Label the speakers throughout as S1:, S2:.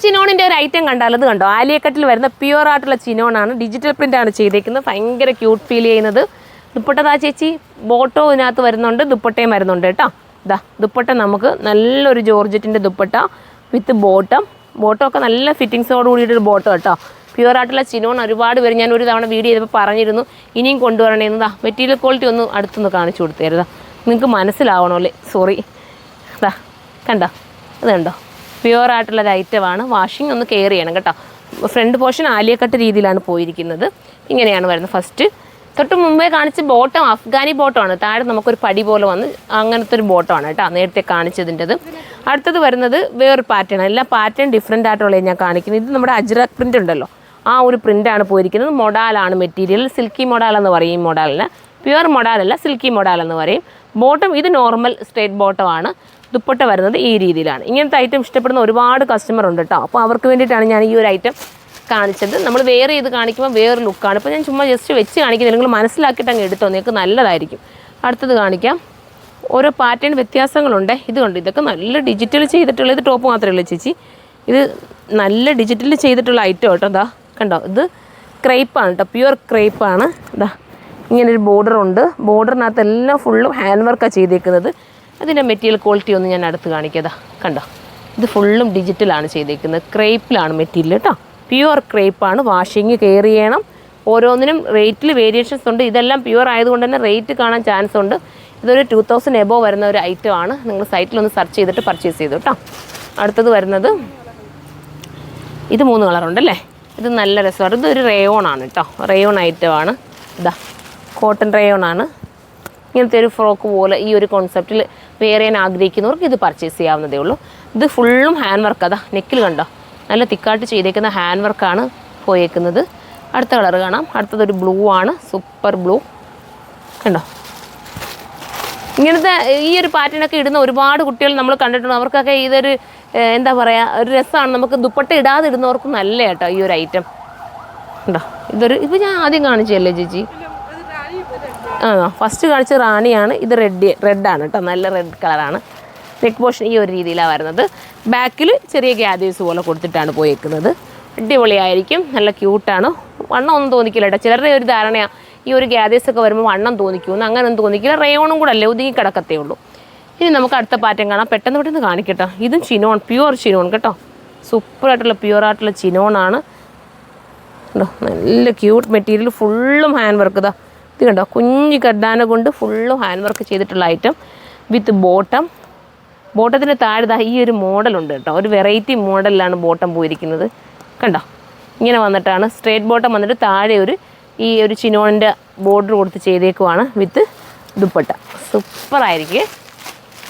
S1: ചിനോണിൻ്റെ ഒരു ഐറ്റം കണ്ടാൽ അത് കണ്ടോ, ആലിയക്കട്ടിൽ വരുന്ന പ്യുവർ ആയിട്ടുള്ള ചിനോണാണ്, ഡിജിറ്റൽ പ്രിൻ്റാണ് ചെയ്തേക്കുന്നത്. ഭയങ്കര ക്യൂട്ട് ഫീൽ ചെയ്യുന്നത്. ദുപ്പട്ടതാ ചേച്ചി ബോട്ടോ ഇതിനകത്ത് വരുന്നുണ്ട്, ദുപ്പട്ടയും വരുന്നുണ്ട് കേട്ടോ. ഇതാ ദുപ്പട്ട നമുക്ക് നല്ലൊരു ജോർജറ്റിൻ്റെ ദുപ്പട്ട വിത്ത് ബോട്ടം ഒക്കെ നല്ല ഫിറ്റിങ്സോട് കൂടിയിട്ടൊരു ബോട്ടം കേട്ടോ. പ്യുവർ ആയിട്ടുള്ള ചിനോൺ ഒരുപാട് പേര് ഞാൻ ഒരു തവണ വീഡിയോ ചെയ്തപ്പോൾ പറഞ്ഞിരുന്നു ഇനിയും കൊണ്ടുവരണേന്നതാ. മെറ്റീരിയൽ ക്വാളിറ്റി ഒന്ന് അടുത്തൊന്ന് കാണിച്ചു കൊടുത്തേരുതാ, നിങ്ങൾക്ക് മനസ്സിലാവണമല്ലേ. സോറി, ഇതാ കണ്ടോ, അത് കണ്ടോ, പ്യുവർ ആയിട്ടുള്ളൊരു ഐറ്റമാണ്. വാഷിംഗ് ഒന്ന് കെയർ ചെയ്യണം കേട്ടോ. ഫ്രണ്ട് പോർഷൻ ആലിയക്കട്ട് രീതിയിലാണ് പോയിരിക്കുന്നത്. ഇങ്ങനെയാണ് വരുന്നത്. ഫസ്റ്റ് തൊട്ട് മുമ്പേ കാണിച്ച ബോട്ടം അഫ്ഗാനി ബോട്ടമാണ്. താഴെ നമുക്കൊരു പടി പോലെ വന്ന് അങ്ങനത്തെ ഒരു ബോട്ടമാണ് കേട്ടോ നേരത്തെ കാണിച്ചതിൻ്റെത്. അടുത്തത് വരുന്നത് വേറൊരു പാറ്റേൺ. എല്ലാ പാറ്റേൺ ഡിഫറെൻ്റ് ആയിട്ടുള്ളത് ഞാൻ കാണിക്കുന്നത്. ഇത് നമ്മുടെ അജ്രക് പ്രിൻ്റ് ഉണ്ടല്ലോ, ആ ഒരു പ്രിൻ്റാണ് പോയിരിക്കുന്നത്. മൊഡാലാണ് മെറ്റീരിയൽ, സിൽക്കി മൊഡാലെന്ന് പറയും. ഈ മൊഡാലിന് പ്യുവർ മൊഡാലല്ല, സിൽക്കി മൊഡാലെന്ന് പറയും. ബോട്ടം ഇത് നോർമൽ സ്ട്രേറ്റ് ബോട്ടമാണ്. ദുപ്പട്ട വരുന്നത് ഈ രീതിയിലാണ്. ഇങ്ങനത്തെ ഐറ്റം ഇഷ്ടപ്പെടുന്ന ഒരുപാട് കസ്റ്റമർ ഉണ്ട് കേട്ടോ. അപ്പോൾ അവർക്ക് വേണ്ടിയിട്ടാണ് ഞാൻ ഈ ഒരു ഐറ്റം കാണിച്ചത്. നമ്മൾ വേറെ ഇത് കാണിക്കുമ്പോൾ വേറെ ലുക്കാണ്. ഇപ്പോൾ ഞാൻ ചുമ്മാ ജസ്റ്റ് വെച്ച് കാണിക്കുന്നത്, നിങ്ങൾ മനസ്സിലാക്കിയിട്ട് അങ്ങ് എടുത്തോ, നിങ്ങൾക്ക് നല്ലതായിരിക്കും. അടുത്തത് കാണിക്കാം. ഓരോ പാറ്റേൺ വ്യത്യാസങ്ങളുണ്ട്. ഇത് കണ്ടു, ഇതൊക്കെ നല്ല ഡിജിറ്റൽ ചെയ്തിട്ടുള്ള, ഇത് ടോപ്പ് മാത്രമേ ഉള്ളൂ ചേച്ചി, ഇത് നല്ല ഡിജിറ്റൽ ചെയ്തിട്ടുള്ള ഐറ്റം കേട്ടോ. ഇതാ കണ്ടോ, ഇത് ക്രേപ്പാണ് കേട്ടോ, പ്യുവർ ക്രേപ്പാണ്. ഇതാ ഇങ്ങനൊരു ബോർഡറുണ്ട്. ബോർഡറിനകത്ത് എല്ലാം ഫുള്ളും ഹാൻഡ് വർക്കാണ് ചെയ്തേക്കുന്നത്. അതിൻ്റെ മെറ്റീരിയൽ ക്വാളിറ്റി ഒന്ന് ഞാൻ അടുത്ത് കാണിക്കാം. കണ്ടോ, ഇത് ഫുള്ളും ഡിജിറ്റലാണ് ചെയ്തേക്കുന്നത്. ക്രേപ്പിലാണ് മെറ്റീരിയൽ കേട്ടോ, പ്യുവർ ക്രേപ്പാണ്. വാഷിങ് കെയർ ചെയ്യണം. ഓരോന്നിനും റേറ്റിൽ വേരിയേഷൻസ് ഉണ്ട്. ഇതെല്ലാം പ്യുവർ ആയതുകൊണ്ട് തന്നെ റേറ്റ് കാണാൻ ചാൻസ് ഉണ്ട്. ഇതൊരു 2000 എബോ വരുന്ന ഒരു ഐറ്റമാണ്. നിങ്ങൾ സൈറ്റിലൊന്ന് സെർച്ച് ചെയ്തിട്ട് പർച്ചേസ് ചെയ്തു കേട്ടോ. അടുത്തത് വരുന്നത് ഇത് 3 കളറുണ്ടല്ലേ, ഇത് നല്ല രസമാണ്. ഇതൊരു റേയോൺ ആണ് കേട്ടോ, റേയോൺ ഐറ്റമാണ്. ഇതാ കോട്ടൺ റേയോൺ ആണ്. ഇങ്ങനത്തെ ഒരു ഫ്രോക്ക് പോലെ ഈ ഒരു കോൺസെപ്റ്റിൽ വേറെ ഞാൻ ആഗ്രഹിക്കുന്നവർക്ക് ഇത് പർച്ചേസ് ചെയ്യാവുന്നതേ ഉള്ളൂ. ഇത് ഫുള്ളും ഹാൻഡ് വർക്ക്. അതാ നെക്കിൽ കണ്ടോ, നല്ല തിക്കായിട്ട് ചെയ്തേക്കുന്ന ഹാൻഡ് വർക്കാണ് പോയേക്കുന്നത്. അടുത്ത കളർ കാണാം. അടുത്തതൊരു ബ്ലൂ ആണ്, സൂപ്പർ ബ്ലൂ കണ്ടോ. ഇങ്ങനത്തെ ഈ ഒരു പാറ്റേണൊക്കെ ഇടുന്ന ഒരുപാട് കുട്ടികൾ നമ്മൾ കണ്ടിട്ടുണ്ട്. അവർക്കൊക്കെ ഇതൊരു എന്താ പറയുക, ഒരു രസമാണ്. നമുക്ക് ദുപ്പട്ട ഇടാതെ ഇടുന്നവർക്ക് നല്ല കേട്ടോ ഈ ഒരു ഐറ്റം ഉണ്ടോ. ഇപ്പോൾ ഞാൻ ആദ്യം കാണിച്ചല്ലേ ചേച്ചി? ഫസ്റ്റ് കാണിച്ച റാണിയാണ്. ഇത് റെഡാണ് കേട്ടോ, നല്ല റെഡ് കളറാണ്. നെക്ക് പോർഷൻ ഈ ഒരു രീതിയിലാണ് വരുന്നത്. ബാക്കിൽ ചെറിയ ഗ്യാദേഴ്സ് പോലെ കൊടുത്തിട്ടാണ് പോയേക്കുന്നത്. അടിപൊളിയായിരിക്കും, നല്ല ക്യൂട്ടാണ്. വണ്ണം ഒന്നും തോന്നിക്കില്ല കേട്ടോ. ചിലരുടെ ഒരു ധാരണയാണ് ഈ ഒരു ഗ്യാദേഴ്സൊക്കെ വരുമ്പോൾ വണ്ണം തോന്നിക്കുമെന്ന്. അങ്ങനെ ഒന്നും തോന്നിക്കില്ല. റേയോണും കൂടെ അല്ലേ, ഒതുങ്ങി കിടക്കത്തേ ഉള്ളൂ. ഇനി നമുക്ക് അടുത്ത പാറ്റേൺ കാണാം. പെട്ടെന്ന് കാണിക്കട്ടോ. ഇതും ചിനോൺ, പ്യുവർ ചിനോൺ കേട്ടോ. സൂപ്പറായിട്ടുള്ള പ്യുവർ ആയിട്ടുള്ള ചിനോണാണ് കേട്ടോ. നല്ല ക്യൂട്ട് മെറ്റീരിയൽ, ഫുള്ളും ഹാൻഡ് വർക്ക്. ഇതാ ഇത് കണ്ടോ, കുഞ്ഞു കഡാന കൊണ്ട് ഫുള്ളും ഹാൻഡ് വർക്ക് ചെയ്തിട്ടുള്ള ഐറ്റം വിത്ത് ബോട്ടം. ബോട്ടത്തിൻ്റെ താഴെ ഈ ഒരു മോഡലുണ്ട് കേട്ടോ, ഒരു വെറൈറ്റി മോഡലിലാണ് ബോട്ടം പോയിരിക്കുന്നത് കണ്ടോ. ഇങ്ങനെ വന്നിട്ടാണ് സ്ട്രേറ്റ് ബോട്ടം വന്നിട്ട് താഴെ ഈ ഒരു ചിനോണിൻ്റെ ബോർഡർ കൊടുത്ത് ചെയ്തേക്കുവാണ് വിത്ത് ദുപ്പട്ട. സൂപ്പറായിരിക്കും.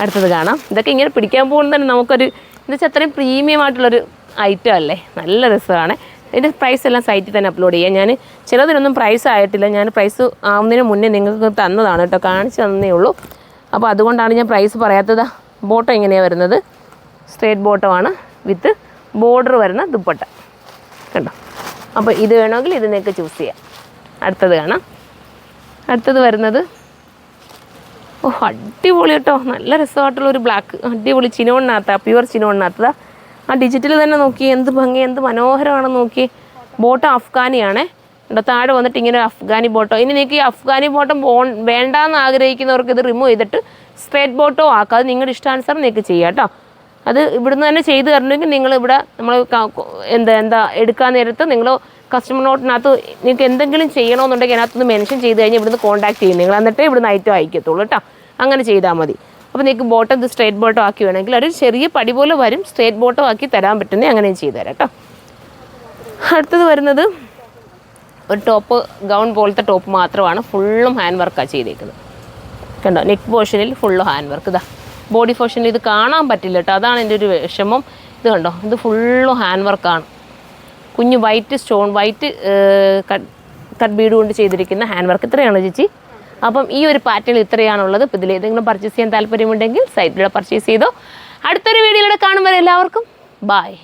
S1: അടുത്തത് കാണാം. ഇതൊക്കെ ഇങ്ങനെ പിടിക്കാൻ പോകുന്നത് തന്നെ നമുക്കൊരു എന്താ വെച്ചാൽ അത്രയും പ്രീമിയം ആയിട്ടുള്ളൊരു ഐറ്റം അല്ലേ, നല്ല രസമാണ്. ഇതിൻ്റെ പ്രൈസ് എല്ലാം സൈറ്റിൽ തന്നെ അപ്ലോഡ് ചെയ്യാം. ഞാൻ ചിലതിനൊന്നും പ്രൈസ് ആയിട്ടില്ല, ഞാൻ പ്രൈസ് ആവുന്നതിന് മുന്നേ നിങ്ങൾക്ക് തന്നതാണ് കേട്ടോ, കാണിച്ചു തന്നേ ഉള്ളൂ. അപ്പോൾ അതുകൊണ്ടാണ് ഞാൻ പ്രൈസ് പറയാത്തത്. ബോട്ടം ഇങ്ങനെയാണ് വരുന്നത്, സ്ട്രേറ്റ് ബോട്ടമാണ് വിത്ത് ബോർഡർ വരുന്ന ദുപ്പട്ട കണ്ടോ. അപ്പോൾ ഇത് വേണമെങ്കിൽ ഇത് നിങ്ങൾക്ക് ചൂസ് ചെയ്യാം. അടുത്തത് കാണാം. അടുത്തത് വരുന്നത് അടിപൊളി കേട്ടോ, നല്ല രസമായിട്ടുള്ളൊരു ബ്ലാക്ക്, അടിപൊളി ചിനോണിനകത്ത്, പ്യുവർ ചിനോണിനകത്ത്. ആ ഡിജിറ്റൽ തന്നെ നോക്കി, എന്ത് ഭംഗി, എന്ത് മനോഹരമാണെന്ന് നോക്കി. ബോട്ടം അഫ്ഗാനിയാണേ കേട്ടോ. താഴെ വന്നിട്ട് ഇങ്ങനെ ഒരു അഫ്ഗാനി ബോട്ടം. ഇനി നിങ്ങൾക്ക് ഈ അഫ്ഗാനി ബോട്ടം വേണ്ടാന്ന് ആഗ്രഹിക്കുന്നവർക്ക് ഇത് റിമൂവ് ചെയ്തിട്ട് സ്ട്രേറ്റ് ബോട്ടോ ആക്കുക. അത് നിങ്ങളുടെ ഇഷ്ടാനുസരണം നിങ്ങൾക്ക് ചെയ്യാം കേട്ടോ. അത് ഇവിടുന്ന് തന്നെ ചെയ്ത് തരണമെങ്കിൽ നിങ്ങളിവിടെ നമ്മൾ എന്താ എടുക്കാൻ നേരത്ത് നിങ്ങൾ കസ്റ്റമർ നോട്ടിനകത്ത് നിങ്ങൾക്ക് എന്തെങ്കിലും ചെയ്യണമെന്നുണ്ടെങ്കിൽ അതിനകത്തൊന്ന് മെൻഷൻ ചെയ്ത് കഴിഞ്ഞാൽ ഇവിടുന്ന് കോൺടാക്ട് ചെയ്യും നിങ്ങൾ, എന്നിട്ടേ ഇവിടുന്ന് ഐറ്റം അയക്കത്തുള്ളൂ കേട്ടോ. അങ്ങനെ ചെയ്താൽ മതി. അപ്പോൾ നിങ്ങൾക്ക് ബോട്ടം ഇത് സ്ട്രേറ്റ് ബോട്ടം ആക്കി വേണമെങ്കിൽ ഒരു ചെറിയ പടി പോലെ വരും, സ്ട്രേറ്റ് ബോട്ടം ആക്കി തരാൻ പറ്റുന്നത് അങ്ങനെ ചെയ്തു തരാം കേട്ടോ. അടുത്തത് വരുന്നത് ഒരു ടോപ്പ്, ഗൗൺ പോലത്തെ ടോപ്പ് മാത്രമാണ്, ഫുള്ളും ഹാൻഡ് വർക്കാണ് ചെയ്തേക്കുന്നത് കണ്ടോ. നെക്ക് പോർഷനിൽ ഫുള്ളും ഹാൻഡ് വർക്ക്. ഇതാ ബോഡി പോർഷനിൽ ഇത് കാണാൻ പറ്റില്ല കേട്ടോ, അതാണ് എൻ്റെ ഒരു വിഷമം. ഇത് കണ്ടോ, ഇത് ഫുള്ളും ഹാൻഡ് വർക്കാണ്. കുഞ്ഞ് white stone, white cut Bede കൊണ്ട് ചെയ്തിരിക്കുന്ന ഹാൻഡ് വർക്ക്. ഇത്രയാണ് ചേച്ചി. അപ്പം ഈ ഒരു പാറ്റേൺ ഇത്രയാണുള്ളത്. ഇപ്പോൾ ഇതിൽ ഏതെങ്കിലും പർച്ചേസ് ചെയ്യാൻ താല്പര്യമുണ്ടെങ്കിൽ സൈറ്റിലൂടെ പർച്ചേസ് ചെയ്തോ. അടുത്തൊരു വീഡിയോയിലൂടെ കാണുമ്പോൾ എല്ലാവർക്കും ബായ്.